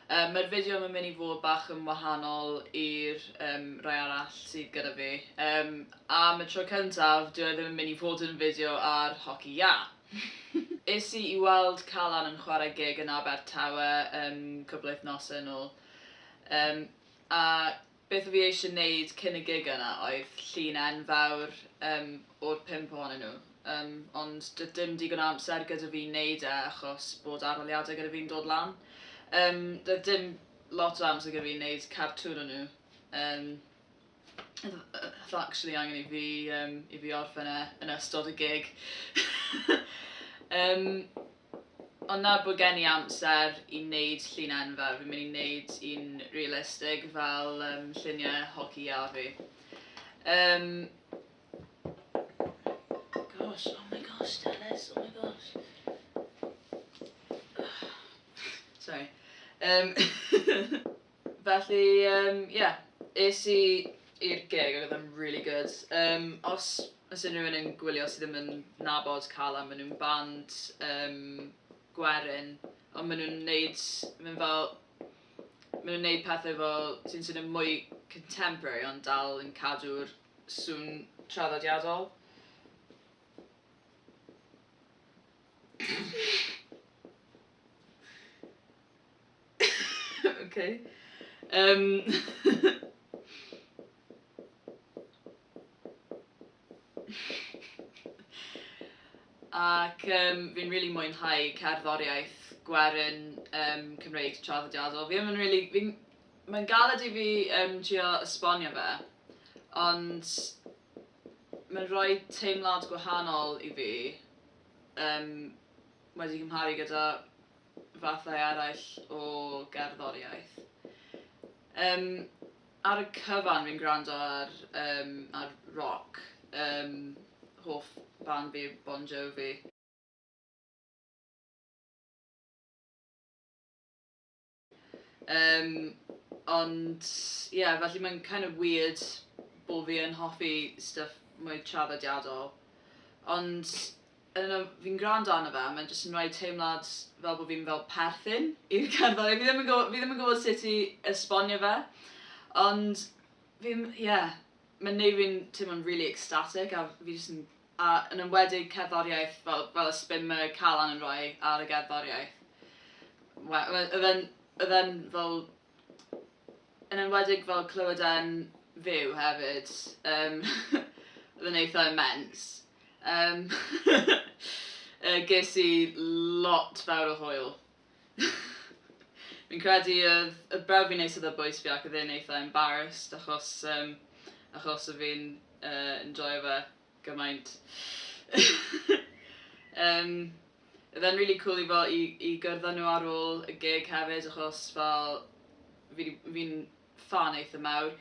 Mae'r fideo yn mynd i fod bach yn wahanol i'r rai arall sydd gyda fi. Am y tro cyntaf, dwi ddim yn mynd i fod yn fideo ar hoci ia. Es I weld Calan yn chwarae gig yn Abertawe cwbl wythnosau yn ôl. A beth fi eisiau gwneud cyn y gig yna oedd llun enfawr o'r 5 ohonyn nhw. Ond dim digon amser gyda fi wneud achos bod arluniadau gyda fi'n dod lan. Doedd dim lot o amser gyda fi wneud cartŵn o'n nhw. Oedd actually angen I fi orffen yn ystod y gig. Ond na bod gen I amser I wneud llun enfawr, fi'n mynd I wneud un realistig fel lluniau hoci ia fi. Gosh, oh my gosh, Dennis, oh my gosh. Sorry. Felly, yeah, es I i'r gig, oedd yn really good. Os unrhyw un yn gwylio sydd ddim yn nabod Calan, maen nhw'n band Gwerin, ond maen nhw'n neud pethau fel sy'n swnio mwy contemporary ond dal yn cadw'r sŵn traddodiadol. Okay. Ac fi'n really mwynhau cerddoriaeth Gwerin Cymreig traddodiadol. Mae'n galed I fi trio esbonio fe, ond mae'n rhoi teimlad gwahanol I fi wedi cymharu gyda fathau eraill o gerddoriaeth. Ar y cyfan fi'n gwrando ar rock, hoff band fi Bon Jovi. Ond, yeah, felly mae'n kind of weird bod fi yn hoffi stuff mwy traddodiadol. Ond fi'n gwrando arno fe, mae'n jyst yn rhoi teimlad fel bod fi'n fel perthyn i'r cerddoriaeth. Fi ddim yn gwybod sut I esbonio fe, ond mae'n neud fi'n teimlo'n really ecstatic a fi jyst yn... A yn enwedig cerddoriaeth fel y spin mae Calan yn rhoi ar y gerddoriaeth. Oedd e'n fel... Yn enwedig fel clywed e'n fyw hefyd. Oedd e'n eitha immens. Ges I lot fawr o hwyl. Fi'n credu oedd brawd fi'n neis oedd y bwys fi ac oedd e'n eitha embarrassed achos o fi'n enjoyo fe gymaint. Oedd e'n really cool I gyrddau nhw ar ôl y gig hefyd achos fel fi'n fan eitha mawr.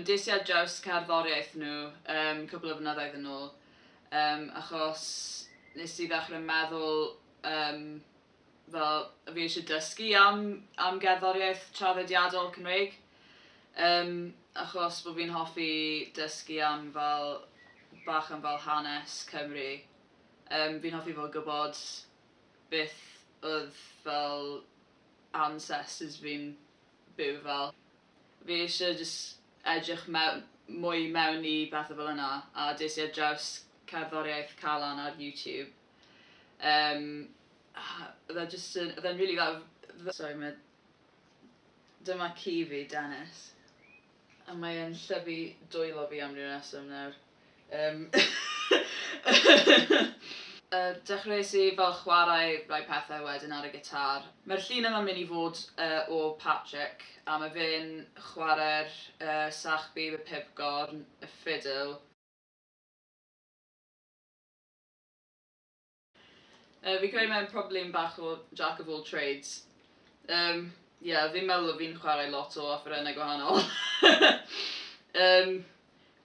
Des I ar draws cerddoriaeth nhw cwbl o flynyddoedd yn ôl achos nes I ddechrau meddwl fel fi eisiau dysgu am gerddoriaeth traddodiadol Cymreig achos bod fi'n hoffi dysgu am fel bach am fel hanes Cymru. Fi'n hoffi fel gwybod beth oedd fel ancestors fi'n byw fel. Fi eisiau just edrych mwy mewn I bethau fel yna a des I ar draws cerddoriaeth Calan ar YouTube. Oedd e'n really dda... Sorry, dyma ci fi, Dennis. A mae e'n llyfu dwylo fi am ryw reswm nawr. Dechreuais I fel chwarae rai pethau wedyn ar y gitar. Mae'r llun yma'n mynd I fod o Patrick a mae fe'n chwarae'r sachbib, y pibgorn, y ffidl. Fi'n credu mae'n probably bach o jack of all trades. Fi'n meddwl fi'n chwarae lot o offerynnau gwahanol.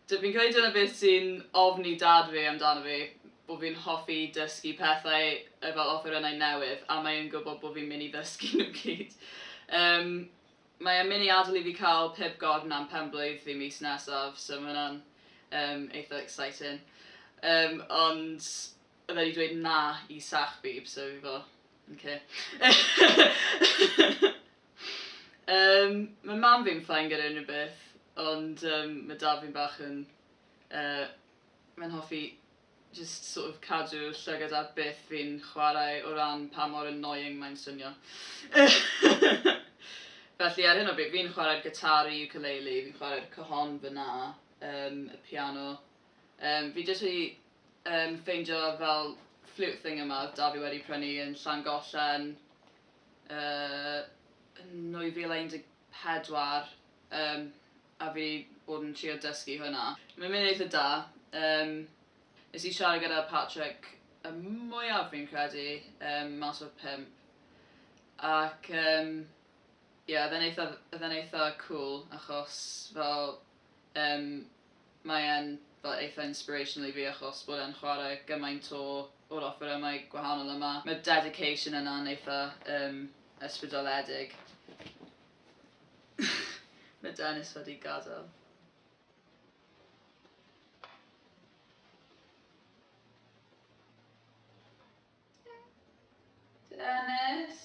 Fi'n credu dyna beth sy'n ofni dad fi amdano fi, bod fi'n hoffi dysgu pethau fel offerynnau newydd, a mae'n gwybod bod fi'n mynd I ddysgu nhw gyd. Mae'n mynd I adael I fi cael pibgorn am penblwydd fi mis nesaf, so mae hwnna'n eitha exciting. Ond oedd wedi dweud na I sachbib, so fi fel, okay. Mae mam fi'n ffain gyda unrhyw beth, ond mae dad fi'n bach yn... Mae'n hoffi just sort of cadw llygad ar beth fi'n chwarae o ran pa mor annoying mae'n swnio. Felly ar hyn o bryd, fi'n chwarae'r gitar, ukulele, fi'n chwarae'r cyhon fyna, y piano. Fi jyst wedi ffeindio fel flute thing yma, da fi wedi prynu yn Llangollen yn 2014, a fi bod yn trio dysgu hwnna. Mae'n mynd eitha da. Nes i siarad gyda Patrick y mwyaf fi'n credu, mas o'r 5. Ac oedd e'n eitha cool, achos fel mae'n fel eitha inspirational I fi, achos bod e'n chwarae gymaint o'r offerymau gwahanol yma. Mae'r dedication yna'n eitha ysbrydoledig. Mae Dennis wedi gadael. Dennis?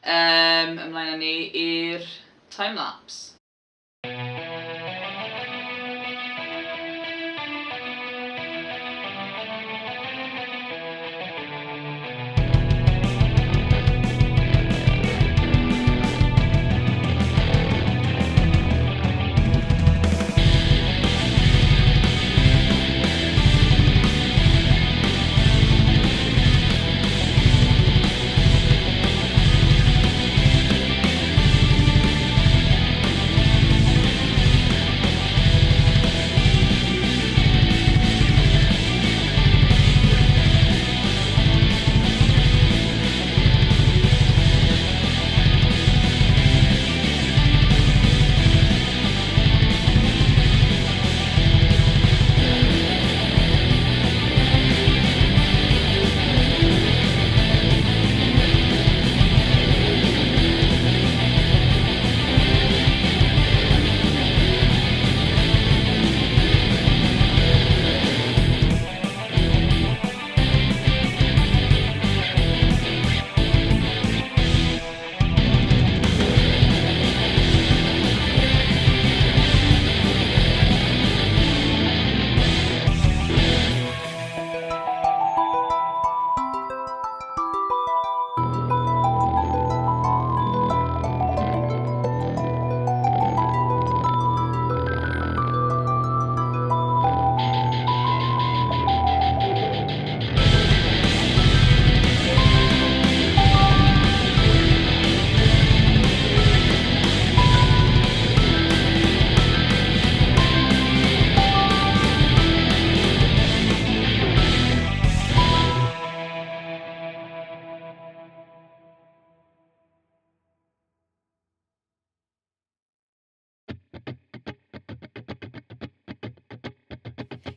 Ymlaen â ni i'r time-lapse.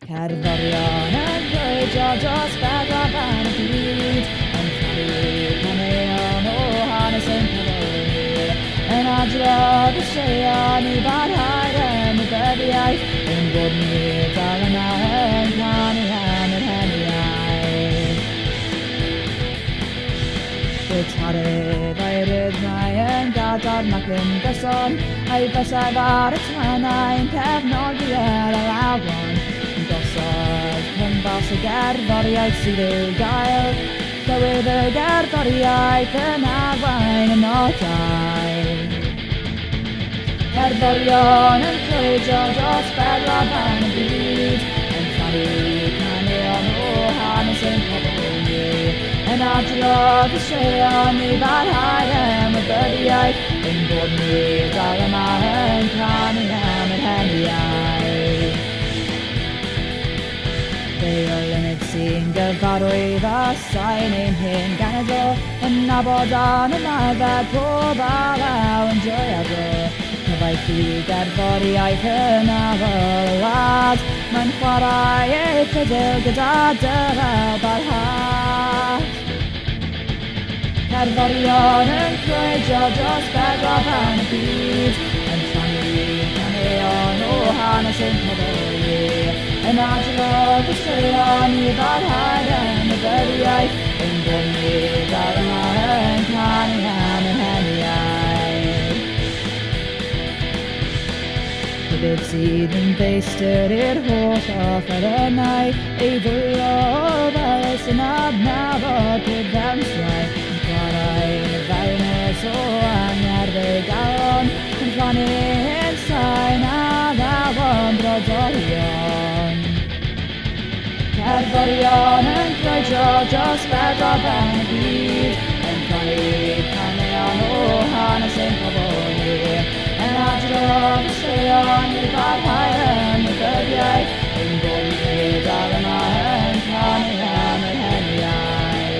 Cerddorion yn brwydro dros bedwar ben y byd, yn cael caneuon o hanes ein cyflwyr, yn adrodd y straeon I barhau'r ymwybyddiaeth, yn bod ni dal yna yn canu am yr heniau. Gitarydd a'i rythmau yn gadarn ac yn gyson, a'i bysaf ar y tanau'n cefnogi yr alawon. Gosod cymbas y gerddoriaeth sydd i'w gael, Tywydd y gerddoriaeth yn arwain y nodau. Cerddorion yn crwydro dros bedwar ben y byd, yn rhannu caneuon o hanes ein pobl ni, yn adrodd y straeon I barhau'r ymwybyddiaeth, ein bod ni dal yma yn canu am yr heniau. Fe o lynydd sy'n gyfarwydd a sain ein hyn genedl, yn nabod an ymarfer pob alaw yn joiadol. Cyfaill I gerddoriaeth yn afel y wlad, mae'n chwarae ei ffidl gyda dyfel barhad. Cerddorion yn crwydro dros bedwar ben y byd, yn rhannu caneuon o hanes ein pobl ni, yn adrodd y straeon I barhau'r ymwybyddiaeth, ein bod ni dal yma yn canu am yr sydd yn feistr i'r holl offerynnau ei ddwylo fel sy'n adnabod pibgornau yn chwarae'r fewnus o angerdd ei galon yn rhannu'n sain a ddawon brodorion. Cerddorion yn croedio dros bedwar ben y byd yn rhannu caneuon o hanes ein pobl ni yn adrodd y straeon i barhau yn y dyddiau ein bod ni dal yma yn canu am yr heniau.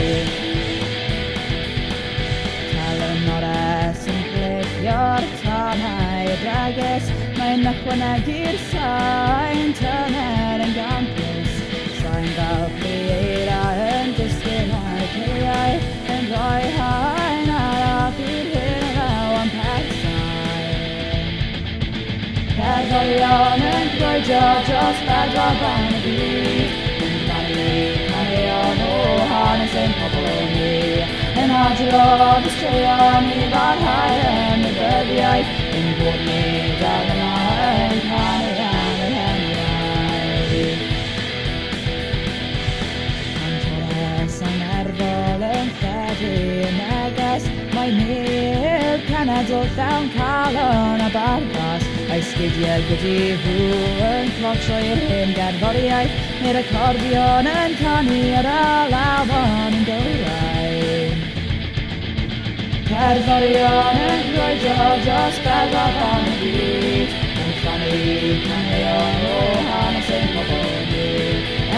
Talynores yn gleithio'r tanau y bregus mae'n ychwanegu'r sain tyner yn gampus sain fel chwieira yn disgyn ar ciliau yn rhoi haen arall i'r hyn fel am persain. Cerddorion yn croedio dros bedwar ben y byd yn rhannu caneuon o hanes ein pobl ni yn adrodd y straeon i barhau yn y dyddiau ein bod ni dal yma yn canu am yr heniau. Antores angerddol yn credu y neges mae neb cenedl llawn calon a barbas a'i sgidiau gyda hw yn clotio i'r hyn gerddoriaeth neu'r acordion yn canu ar y lafon yn gywrain. Cerddorion yn croedio dros bedwar ben y byd yn rhannu caneuon o hanes ein pobl ni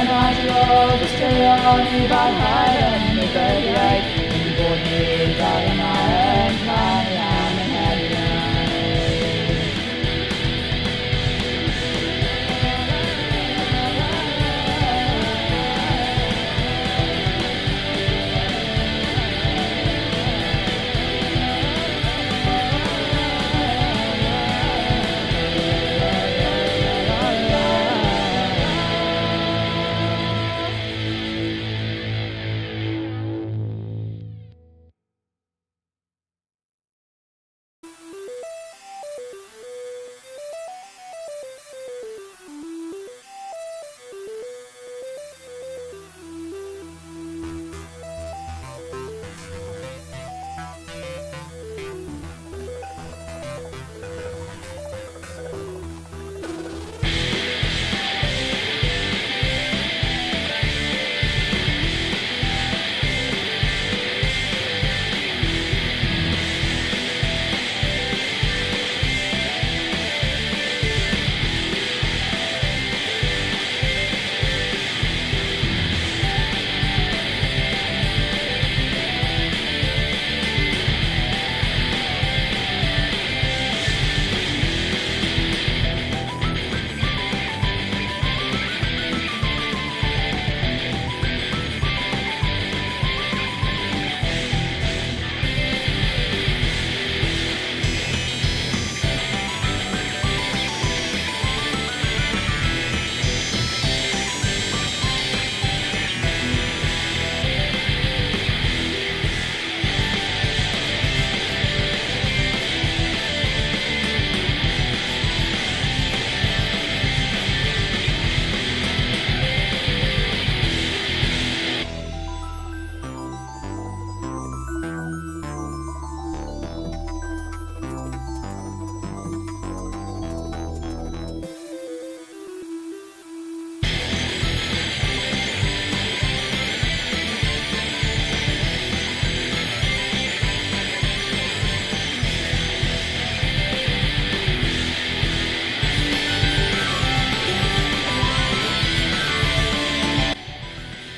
yn adrodd y straeon i barhau yn y dyddiau yn bod ni dal yma yn canu am yr heniau.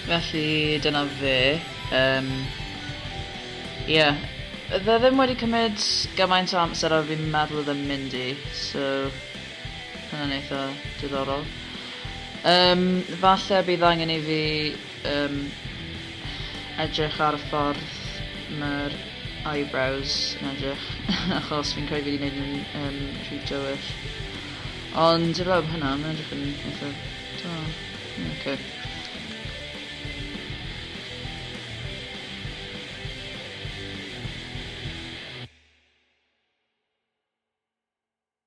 Felly dyna fe. Ie. Dde ddim wedi cymryd gymaint o amser a fi'n meddwl oedd yn mynd I, so hynny'n eitha diddorol. Falle bydd angen I fi edrych ar y ffordd mae'r eyebrows yn edrych, achos fi'n credu fi wedi gwneud yn rhy dywyll. Ond I lawr hynna, mae'n edrych yn eitha da. Okay.